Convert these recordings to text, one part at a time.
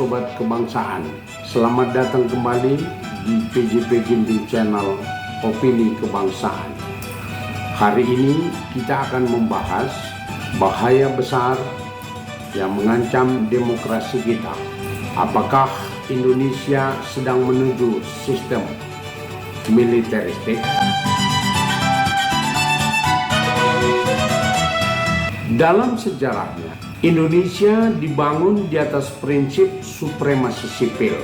Sobat Kebangsaan. Selamat datang kembali di PJP Ginting Channel Opini Kebangsaan. Hari ini kita akan membahas bahaya besar yang mengancam demokrasi kita. Apakah Indonesia sedang menuju sistem militeristik? Dalam sejarahnya, Indonesia dibangun di atas prinsip supremasi sipil,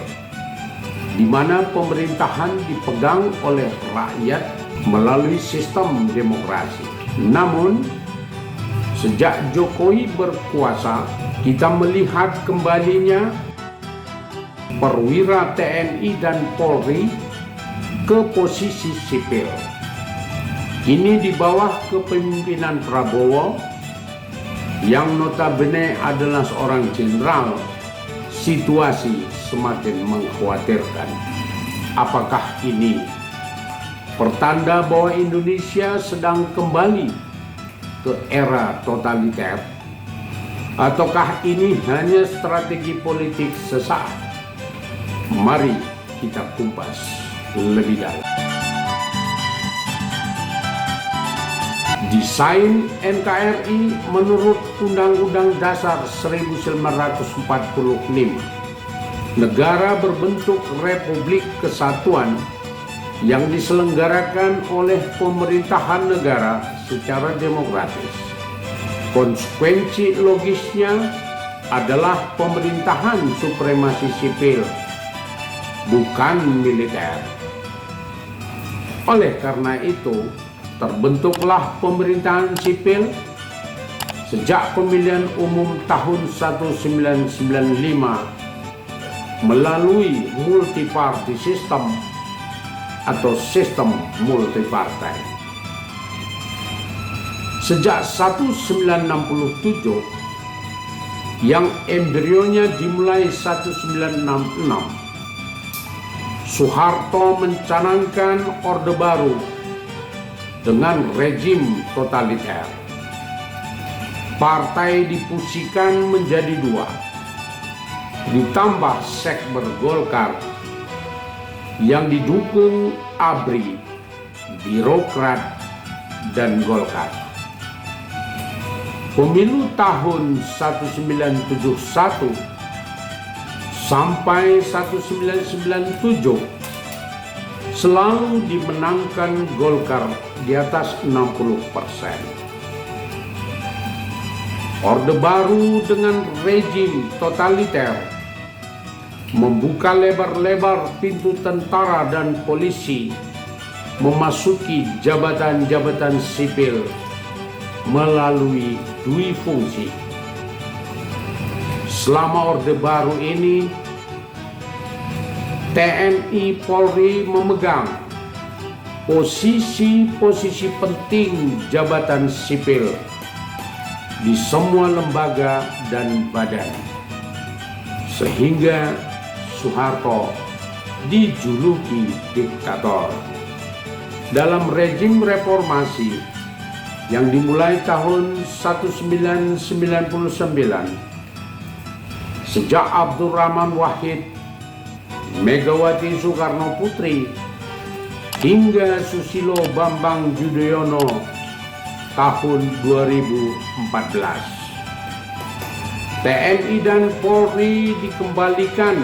di mana pemerintahan dipegang oleh rakyat melalui sistem demokrasi. Namun, sejak Jokowi berkuasa, kita melihat kembalinya perwira TNI dan Polri ke posisi sipil. Ini di bawah kepemimpinan Prabowo yang notabene adalah seorang jenderal. Situasi semakin mengkhawatirkan. Apakah ini pertanda bahwa Indonesia sedang kembali ke era totaliter? Ataukah ini hanya strategi politik sesaat? Mari kita kupas lebih dalam. Desain NKRI menurut Undang-Undang Dasar 1945. Negara berbentuk Republik Kesatuan yang diselenggarakan oleh pemerintahan negara secara demokratis. Konsekuensi logisnya adalah pemerintahan supremasi sipil, bukan militer. Oleh karena itu, terbentuklah pemerintahan sipil sejak pemilihan umum tahun 1995 melalui multiparty system atau sistem multipartai. Sejak 1967 yang embrionya dimulai 1966, Soeharto mencanangkan Orde Baru dengan rejim totaliter. Partai difusikan menjadi dua, ditambah sekber Golkar yang didukung ABRI, birokrat, dan Golkar. Pemilu tahun 1971 sampai 1997 selalu dimenangkan Golkar di atas 60%. Orde Baru dengan rejim totaliter membuka lebar-lebar pintu tentara dan polisi memasuki jabatan-jabatan sipil melalui dui fungsi. Selama Orde Baru ini, TNI Polri memegang posisi-posisi penting jabatan sipil di semua lembaga dan badan, sehingga Soeharto dijuluki diktator. Dalam rejim reformasi yang dimulai tahun 1999, sejak Abdurrahman Wahid, Megawati Soekarno Putri, hingga Susilo Bambang Yudhoyono tahun 2014. TNI dan Polri dikembalikan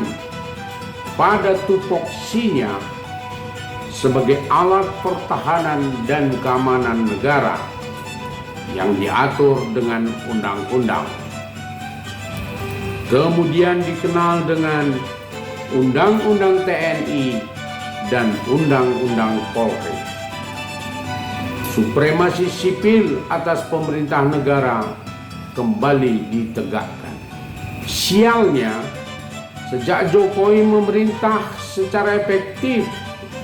pada tupoksinya sebagai alat pertahanan dan keamanan negara yang diatur dengan undang-undang. Kemudian dikenal dengan Undang-Undang TNI dan Undang-Undang Polri. Supremasi sipil atas pemerintah negara kembali ditegakkan. Sialnya, sejak Jokowi memerintah secara efektif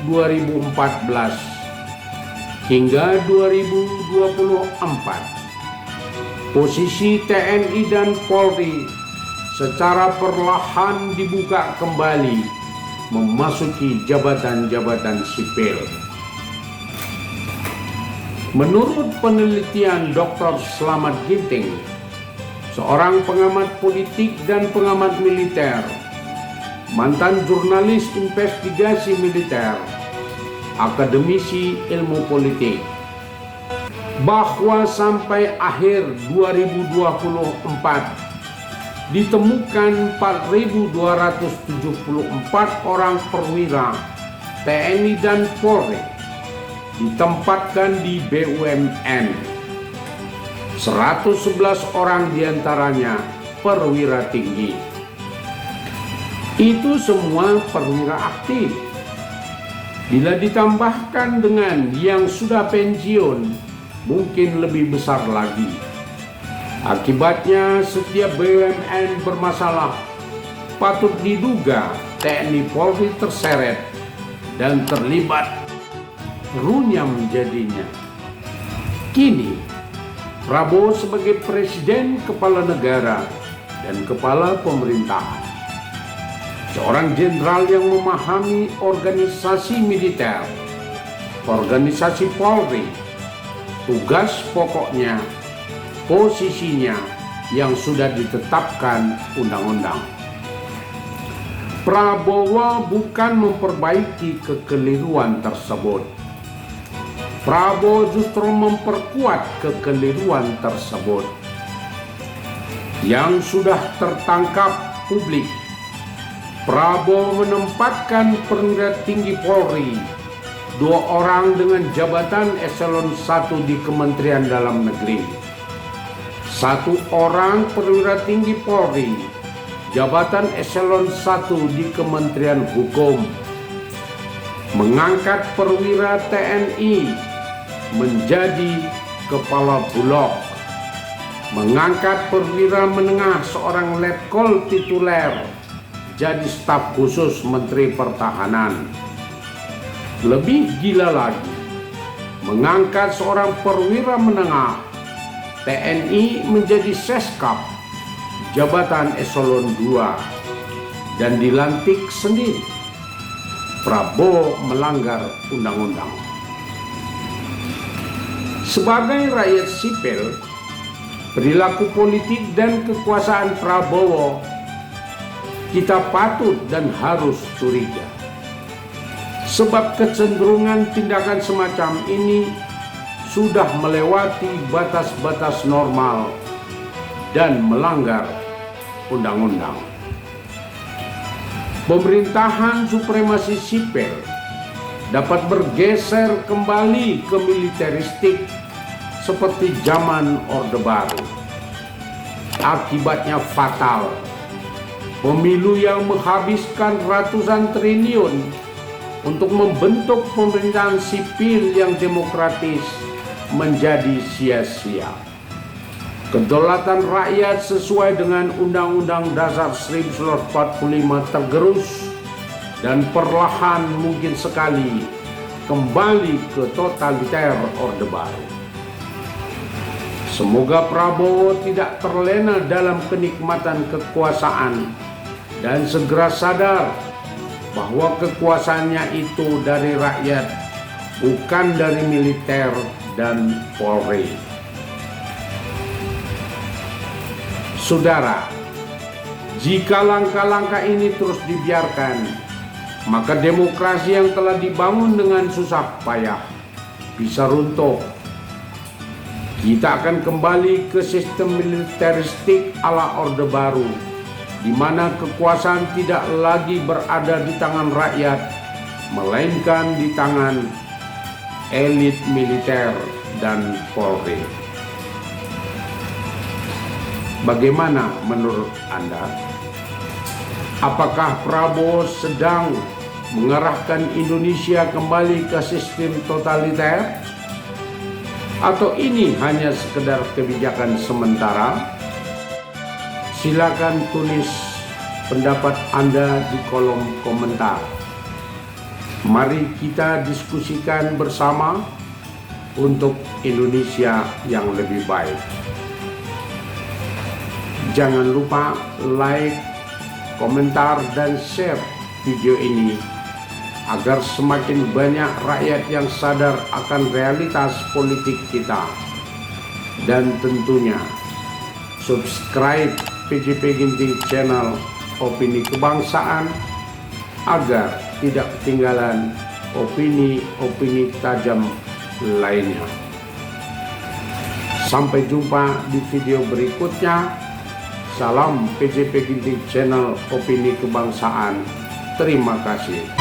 2014 hingga 2024, posisi TNI dan Polri secara perlahan dibuka kembali memasuki jabatan-jabatan sipil. Menurut penelitian Dr. Slamet Ginting, seorang pengamat politik dan pengamat militer, mantan jurnalis investigasi militer, akademisi ilmu politik, bahwa sampai akhir 2024 ditemukan 4.274 orang perwira TNI dan Polri ditempatkan di BUMN. 111 orang diantaranya perwira tinggi. Itu semua perwira aktif. Bila ditambahkan dengan yang sudah pensiun, mungkin lebih besar lagi. Akibatnya setiap BUMN bermasalah. Patut diduga TNI Polri terseret dan terlibat, runyam jadinya. Kini Prabowo sebagai presiden, kepala negara dan kepala pemerintahan, seorang jenderal yang memahami organisasi militer, organisasi Polri, tugas pokoknya, posisinya yang sudah ditetapkan undang-undang. Prabowo bukan memperbaiki kekeliruan tersebut. Prabowo justru memperkuat kekeliruan tersebut yang sudah tertangkap publik. Prabowo menempatkan perwira tinggi Polri, 2 orang dengan jabatan eselon 1 di Kementerian Dalam Negeri, 1 orang perwira tinggi Polri, jabatan eselon 1 di Kementerian Hukum, mengangkat perwira TNI menjadi kepala bulog, mengangkat perwira menengah seorang letkol tituler jadi staf khusus Menteri Pertahanan. Lebih gila lagi, mengangkat seorang perwira menengah TNI menjadi Seskap, jabatan eselon 2, dan dilantik sendiri. Prabowo melanggar undang-undang. Sebagai rakyat sipil, perilaku politik dan kekuasaan Prabowo kita patut dan harus curiga. Sebab kecenderungan tindakan semacam ini sudah melewati batas-batas normal dan melanggar undang-undang. Pemerintahan supremasi sipil dapat bergeser kembali ke militeristik seperti zaman Orde Baru. Akibatnya fatal. Pemilu yang menghabiskan ratusan triliun untuk membentuk pemerintahan sipil yang demokratis menjadi sia-sia. Kedaulatan rakyat sesuai dengan Undang-Undang Dasar 1945 tergerus dan perlahan mungkin sekali kembali ke totaliter Orde Baru. Semoga Prabowo tidak terlena dalam kenikmatan kekuasaan dan segera sadar bahwa kekuasaannya itu dari rakyat, bukan dari militer dan Polri. Saudara, jika langkah-langkah ini terus dibiarkan, maka demokrasi yang telah dibangun dengan susah payah bisa runtuh. Kita akan kembali ke sistem militeristik ala Orde Baru, di mana kekuasaan tidak lagi berada di tangan rakyat, melainkan di tangan elit militer dan Polri. Bagaimana menurut Anda? Apakah Prabowo sedang mengarahkan Indonesia kembali ke sistem totaliter? Atau ini hanya sekedar kebijakan sementara? Silakan tulis pendapat Anda di kolom komentar. Mari kita diskusikan bersama untuk Indonesia yang lebih baik. Jangan lupa like, komentar, dan share video ini agar semakin banyak rakyat yang sadar akan realitas politik kita. Dan tentunya subscribe PJP Ginting Channel Opini Kebangsaan agar tidak ketinggalan opini-opini tajam lainnya. Sampai jumpa di video berikutnya. Salam PJP Ginting Channel Opini Kebangsaan. Terima kasih.